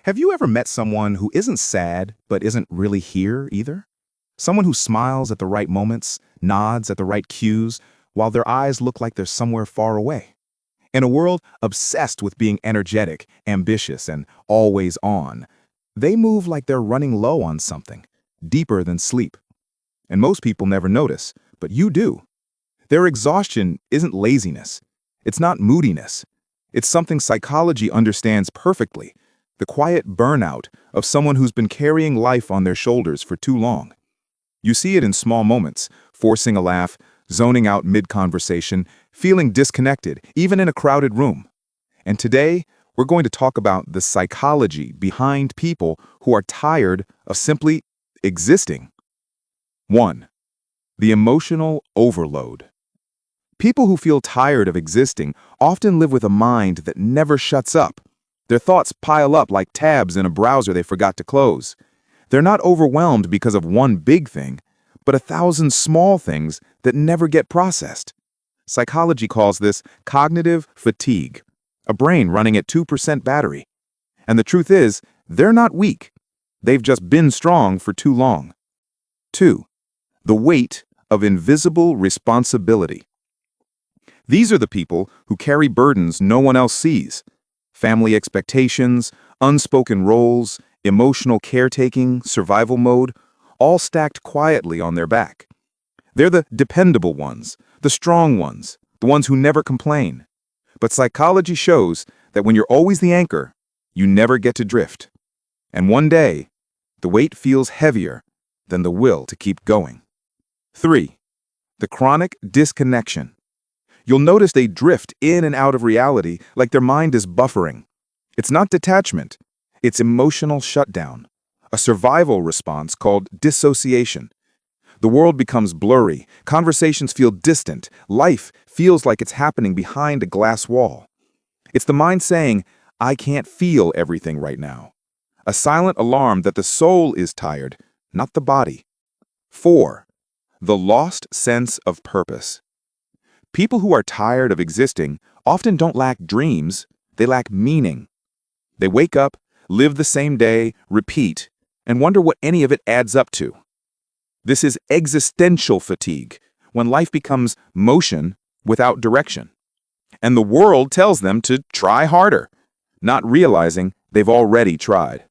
Have you ever met someone who isn't sad, but isn't really here either? Someone who smiles at the right moments, nods at the right cues, while their eyes look like they're somewhere far away. In a world obsessed with being energetic, ambitious, and always on, they move like they're running low on something, deeper than sleep. And most people never notice, but you do. Their exhaustion isn't laziness. It's not moodiness. It's something psychology understands perfectly. The quiet burnout of someone who's been carrying life on their shoulders for too long. You see it in small moments, forcing a laugh, zoning out mid-conversation, feeling disconnected, even in a crowded room. And today, we're going to talk about the psychology behind people who are tired of simply existing. 1. The emotional overload. People who feel tired of existing often live with a mind that never shuts up. Their thoughts pile up like tabs in a browser they forgot to close. They're not overwhelmed because of one big thing, but 1,000 small things that never get processed. Psychology calls this cognitive fatigue, a brain running at 2% battery. And the truth is, they're not weak. They've just been strong for too long. 2. The weight of invisible responsibility. These are the people who carry burdens no one else sees. Family expectations, unspoken roles, emotional caretaking, survival mode, all stacked quietly on their back. They're the dependable ones, the strong ones, the ones who never complain. But psychology shows that when you're always the anchor, you never get to drift. And one day, the weight feels heavier than the will to keep going. 3. The chronic disconnection. You'll notice they drift in and out of reality like their mind is buffering. It's not detachment, it's emotional shutdown, a survival response called dissociation. The world becomes blurry, conversations feel distant, life feels like it's happening behind a glass wall. It's the mind saying, I can't feel everything right now. A silent alarm that the soul is tired, not the body. 4. The lost sense of purpose. People who are tired of existing often don't lack dreams, they lack meaning. They wake up, live the same day, repeat, and wonder what any of it adds up to. This is existential fatigue, when life becomes motion without direction. And the world tells them to try harder, not realizing they've already tried.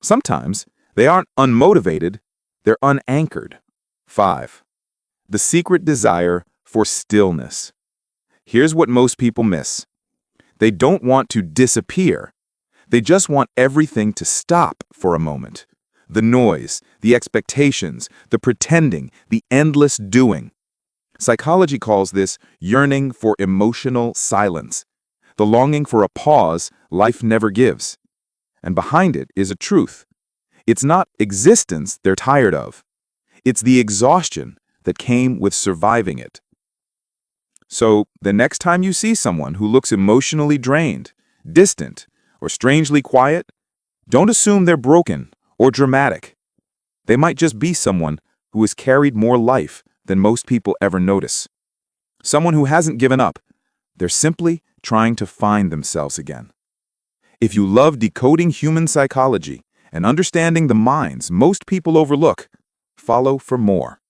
Sometimes they aren't unmotivated, they're unanchored. 5. The secret desire for stillness. Here's what most people miss. They don't want to disappear. They just want everything to stop for a moment. The noise, the expectations, the pretending, the endless doing. Psychology calls this yearning for emotional silence, the longing for a pause life never gives. And behind it is a truth. It's not existence they're tired of. It's the exhaustion that came with surviving it. So, the next time you see someone who looks emotionally drained, distant, or strangely quiet, don't assume they're broken or dramatic. They might just be someone who has carried more life than most people ever notice. Someone who hasn't given up. They're simply trying to find themselves again. If you love decoding human psychology and understanding the minds most people overlook, follow for more.